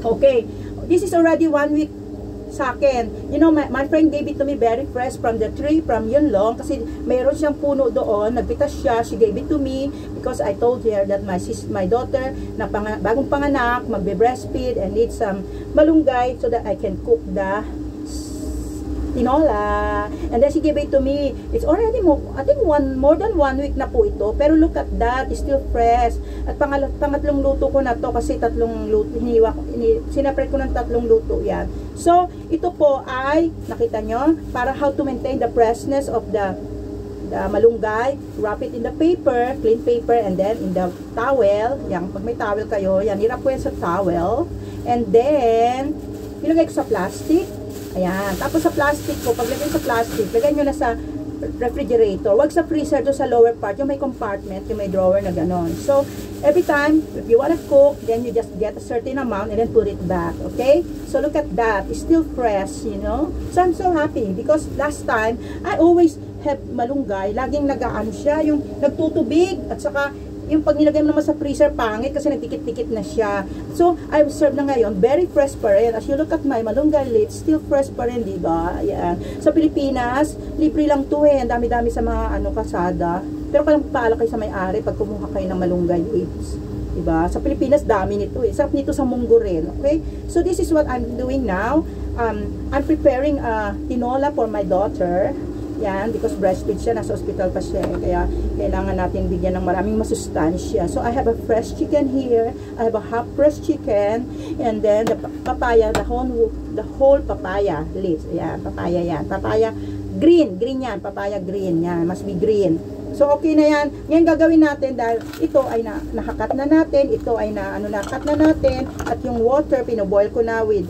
Okay, this is already 1 week sa akin. You know, my friend gave it to me very fresh from the tree, from Yunlong, kasi mayroon siyang puno doon, nagpitas siya, she gave it to me, because I told her that my daughter, na bagong panganak, magbe-breastfeed, and need some malunggay, so that I can cook the tinola. And then she gave it to me. It's already I think more than 1 week na po ito. Pero look at that, it's still fresh. At pangatlong luto ko na to, kasi tatlong luto, sinapret ko ng tatlong luto yan. So, ito po ay, nakita nyo, para how to maintain the freshness of the malunggay. Wrap it in the paper, clean paper, and then in the towel. Yan, pag may towel kayo, yan, hirap ko yan sa towel. And then, ilagay ko sa plastic. Ayan. Tapos sa plastic ko, paglagay sa plastic, lagay nyo na sa refrigerator. Huwag sa freezer, doon sa lower part, yung may compartment, yung may drawer na ganon. So, every time, if you want to cook, then you just get a certain amount and then put it back. Okay? So, look at that. It's still fresh, you know? So, I'm so happy because last time, I always have malunggay. Laging nag-aano siya, yung nagtutubig at saka yung pag nilagay mo naman sa freezer, pangit kasi nagtikit-tikit na siya. So, I serve na ngayon, very fresh pa rin. As you look at my malunggay leaves, still fresh pa rin, diba? Ayan. Sa Pilipinas, libre lang to eh. Ang dami-dami sa mga kasada. Pero kung paala kayo sa may-ari pag kumuha kayo ng malunggay leaves. Diba? Sa Pilipinas, dami nito eh. Sarap nito sa munggo rin. Okay? So, this is what I'm doing now. I'm preparing tinola for my daughter. Yan, because breastfeed siya, nasa hospital pa siya. Kaya, kailangan natin bigyan ng maraming masustansya. So, I have a fresh chicken here. I have a half fresh chicken. And then, the papaya, the whole papaya leaves. Ayan, papaya yan. Papaya, green yan. Papaya green yan. Must be green. So, okay na yan. Ngayon gagawin natin dahil ito ay nakakat na natin. Ito ay nakat na natin. At yung water, pinoboil ko na with,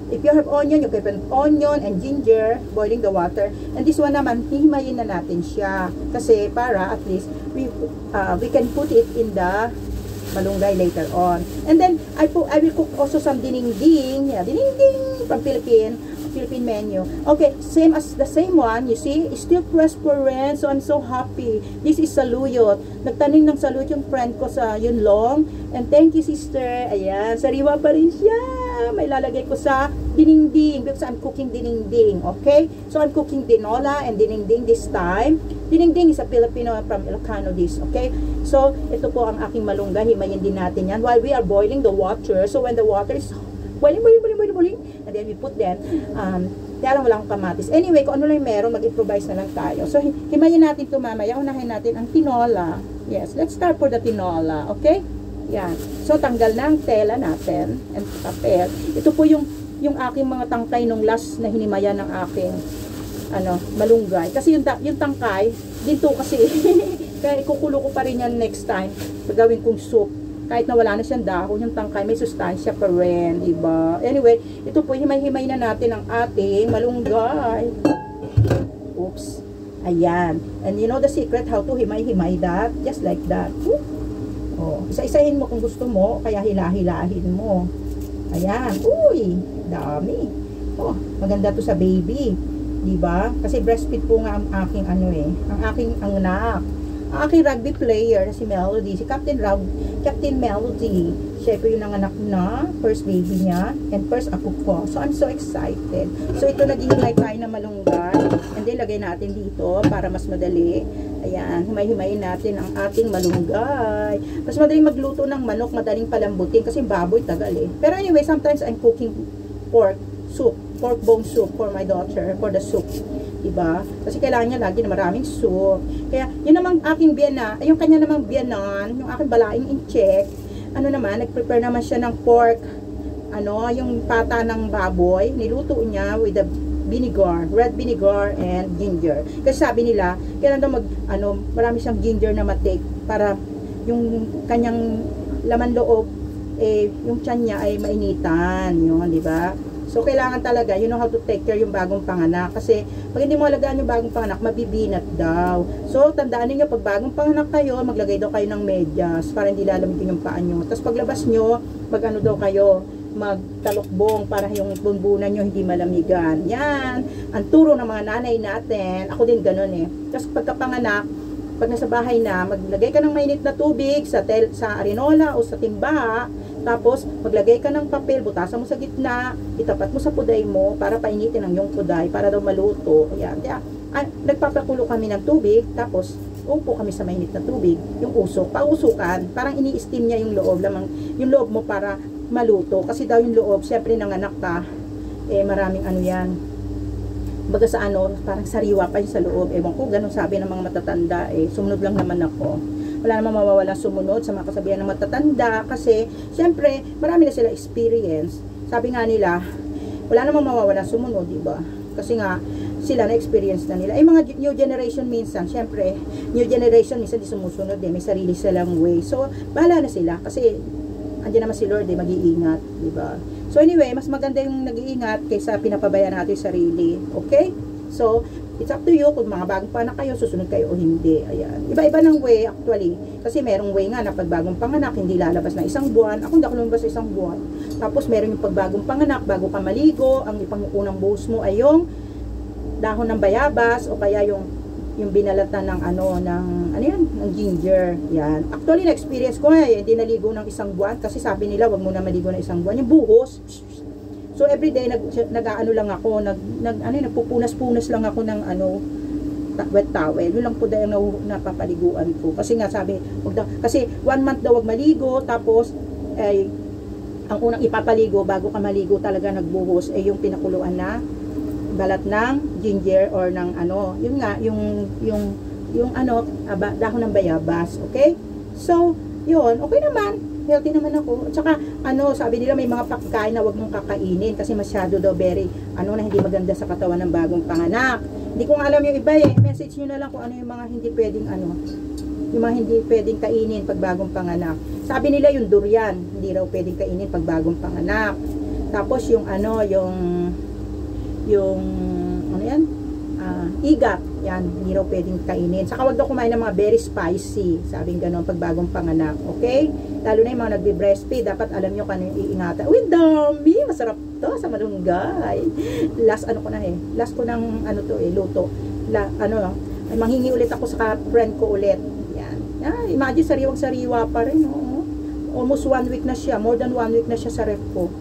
if you have onion, you can put onion and ginger, boiling the water. And this one naman, hihimayin na natin siya. Kasi para at least, we can put it in the malunggay later on. And then, I will cook also some dinengding. Yeah, dinengding from Philippine menu. Okay, same as the same one, you see, it's still fresh for rin, so I'm so happy. This is saluyot. Nagtanim ng saluyot yung friend ko sa Yunlong. And thank you, sister. Ayan, sariwa pa rin siya. May lalagay ko sa dinengding because I'm cooking dinengding. Okay? So I'm cooking tinola and dinengding this time. Dinengding is a Filipino from Ilocano dish. Okay? So, ito po ang aking malunggay. Himayin din natin yan while we are boiling the water. So when the water is boiling, and then we put them, kaya lang wala akong kamatis. Anyway, kung ano lang meron, mag-improvise na lang tayo. So, himayin natin ito mamaya. Unahin natin ang tinola. Yes, let's start for the tinola. Okay? Yan. So, tanggal na ang tela natin and papel. Ito po yung aking mga tangkay nung last na hinimayan ng aking malunggay. Kasi yung tangkay, dito kasi, kaya ikukulo ko pa rin yan next time. Gagawin kong soup. Kahit na wala na siyang dahon, yung tangkay may sustansya pa rin, diba? Anyway, ito po, himay-himay na natin ang ating malunggay. Oops. Ayan. And you know the secret how to himay-himay that? Just like that. Oh, isa-isahin mo kung gusto mo, kaya hilahin mo. Ayan. Uy, dami. Oh, maganda to sa baby. Diba? Kasi breastfeed po nga ang aking ang aking anak. Ang aking rugby player si Melody, si Captain Melody. Siya po yung nanganak na first baby niya and first apo ko. So I'm so excited. So ito naghihimay tayo na malunggay and then lagay natin dito para mas madali. Ayan, himay-himayin natin ang ating malunggay. Mas madaling magluto ng manok, madaling palambutin kasi baboy tagal eh. Pero anyway, sometimes I'm cooking pork bone soup for my daughter, for the soup. Diba? Kasi kailangan niya lagi na maraming soup. Kaya, yun namang aking biyana, yung kanya namang biyanan, yung aking balaing in check, nag-prepare naman siya ng pork, yung pata ng baboy, niluto niya with the vinegar, red vinegar and ginger. Kasi sabi nila, kailangan daw marami siyang ginger na matake para yung kanyang laman loob, yung tiyan niya ay mainitan, yun, diba? So, kailangan talaga, you know how to take care yung bagong panganak. Kasi, pag hindi mo alagaan yung bagong panganak, mabibinat daw. So, tandaan niyo pag bagong panganak kayo, maglagay daw kayo ng medyas para hindi lalamigin yung paa nyo. Tapos, paglabas nyo, daw kayo, magtalokbong para yung bunbunan nyo hindi malamigan. Yan. Ang turo ng mga nanay natin. Ako din ganun eh. Tapos, pagkapanganak, pag nasa bahay na, maglagay ka ng mainit na tubig sa arenola o sa timba. Tapos, maglagay ka ng papel, butasan mo sa gitna, itapat mo sa puday mo para painitin ang yung puday para daw maluto. Ayan. Nagpapakulo kami ng tubig, tapos upo kami sa mainit na tubig, yung usok, pausukan, parang ini-steam niya yung loob, yung loob mo para maluto. Kasi daw yung loob, syempre nanganak ka, maraming ano yan. Baga sa ano, parang sariwa pa yung sa loob. Ewan ko, ganun sabi ng mga matatanda. Sumunod lang naman ako. Wala namang mawawala sumunod sa mga kasabihan ng matatanda. Kasi, syempre, marami na sila experience. Sabi nga nila, wala namang mawawala sumunod, diba? Kasi nga, sila na-experience na nila. Mga new generation minsan, syempre, new generation minsan di sumusunod may sarili silang way. So, bahala na sila. Kasi, andyan naman si Lord mag-iingat, diba? So anyway, mas maganda yung nag-iingat kaysa pinapabayaan natin yung sarili. Okay? So, it's up to you kung mga bagong pa na kayo, susunod kayo o hindi. Ayan. Iba-iba ng way actually. Kasi merong way nga na pag bagong panganak, hindi lalabas na isang buwan. Ako hindi ako lumabas sa isang buwan. Tapos meron yung pag bagong panganak, bago ka maligo, ang ipangunang buhos mo ay yung dahon ng bayabas o kaya yung binalatan ng ng ginger. Yan. Actually, na-experience ko hindi naligo ng isang buwan kasi sabi nila, wag mo na maligo ng isang buwan. Yung buhos. So, everyday, nag-ano lang ako, nagpupunas-punas lang ako ng wet towel. Yun lang po dahil napapaliguan ko. Kasi nga sabi, kasi 1 month daw wag maligo, tapos, ang unang ipapaligo, bago ka maligo talaga nagbuhos, yung pinakuluan na balat ng ginger or ng yun nga, yung dahon ng bayabas, okay? So, yun, okay naman, healthy naman ako. At saka, sabi nila may mga pagkain na wag mong kakainin kasi masyado daw na hindi maganda sa katawan ng bagong panganak. Hindi ko alam yung iba message nyo na lang kung ano yung mga hindi pwedeng yung mga hindi pwedeng kainin pag bagong panganak. Sabi nila yung durian, hindi raw pwedeng kainin pag bagong panganak. Tapos yung igat, yan, hindi raw pwedeng kainin. Saka wag daw kumain ng mga very spicy, sabing gano'n pag bagong panganak, okay? Lalo na yung mga nagbe-breastfeed, dapat alam nyo kung ano yung iingatan. Uy, dami, masarap to sa malunggay. Last ko ng luto. Manghingi ulit ako sa friend ko ulit. Yan. Imagine, sariwang-sariwa pa rin, almost 1 week na siya, more than 1 week na siya sa ref ko.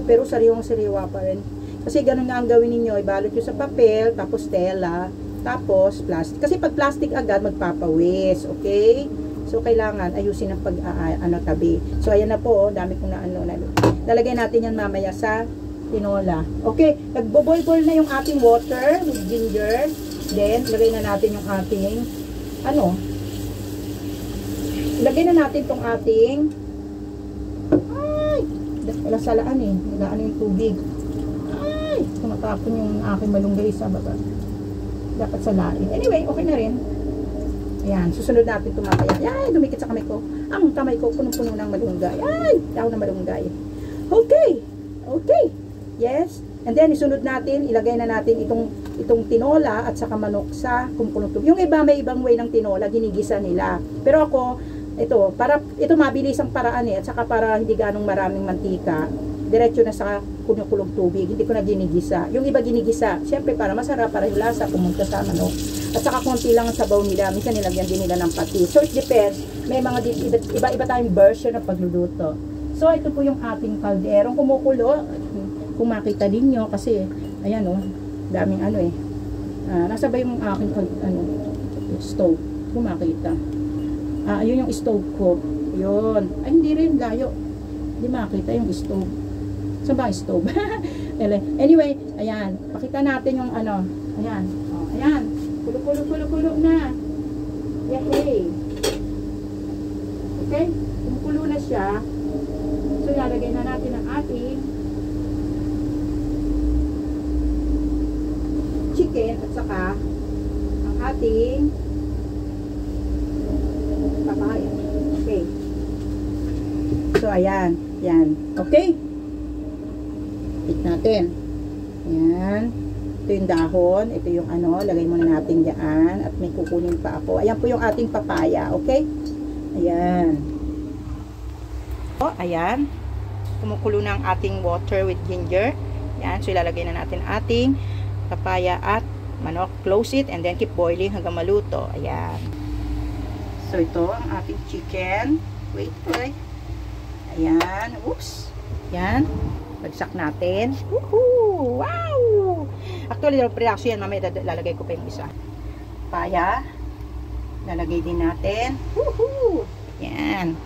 Pero sariwang-sariwa pa rin. Kasi ganun nga ang gawin ninyo, ibalot nyo sa papel, tapos tela, tapos plastic. Kasi pag plastic agad, magpapawis, okay? So, kailangan ayusin ang tabi. So, ayan na po, dami kong lalagay natin yan mamaya sa tinola. Okay, nagbo-boil-boil na yung ating water with ginger. Then, lagay na natin yung ating, lagay na natin tong ating, wala salaan yung tubig. Tumatapon yung aking malunggay sa baba. Dapat salain. Anyway, okay na rin. Ayan, susunod natin tumataya. Ay, dumikit sa kamay ko. Ang kamay ko, punong-puno ng malunggay. Ay, daw ng malunggay. Okay. Okay. Yes. And then, isunod natin, ilagay na natin itong tinola at saka manok sa kumukulong tubig. Yung iba, may ibang way ng tinola, ginigisa nila. Pero ako, ito mabilis ang paraan at saka para hindi ganong maraming mantika. Diretso na sa kumukulong tubig, hindi ko na ginigisa. Yung iba ginigisa, syempre para masarap, para yung lasa pumunta sa manok. At saka konti lang ang sabaw nila, minsan nilagyan din nila ng patis. So it depends, may mga iba-iba tayong version ng pagluluto. So ito po yung ating kalderong kumukulo. Kung makita ninyo, kasi ayan daming nasa ba yung aking stove, kung makita. Ayun yung stove ko. Yun. Ay, hindi rin, layo. Hindi makita yung stove. Saan ba stove? Anyway, ayan. Pakita natin yung ayan. Ayan. Kulo na. Yay! Okay? Kumukulo na siya. So, lalagay na natin ang ating chicken at saka ang ating papaya. Okay. So, ayan. Yan. Okay? Pit natin. Ayan. Ito yung dahon. Ito yung lagay muna natin dyan. At may kukunin pa ako. Ayan po yung ating papaya. Okay? Ayan. So, ayan. Kumukulo na ang ating water with ginger. Ayan. So, ilalagay na natin ating papaya at manok. Close it and then keep boiling hanggang maluto. Ayan. So, ito ang ating chicken. Wait. Ayan. Oops. Yan. Bagsak natin. Woohoo! Wow! Actually, pre-action yan. Mamaya lalagay ko pa yung isa. Paya. Lalagay din natin. Woohoo! Yan.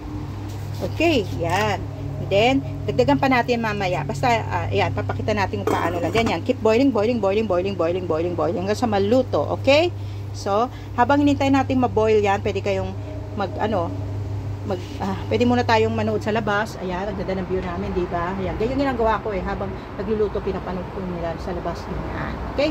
Okay. Yan. And then, dagdagan pa natin mamaya. Basta, ayan, papakita natin kung paano lang. Ganyan. Keep boiling, boiling, boiling, boiling, boiling, boiling, boiling. Hanggang sa maluto. Okay? So, habang hinintay natin maboil yan, pwede kayong pwede muna tayong manood sa labas. Ayan, ang ganda ng view namin, diba? Ayan, ganyan ginagawa ko habang nagluluto, pinapanood ko nila sa labas. Ayan. Okay?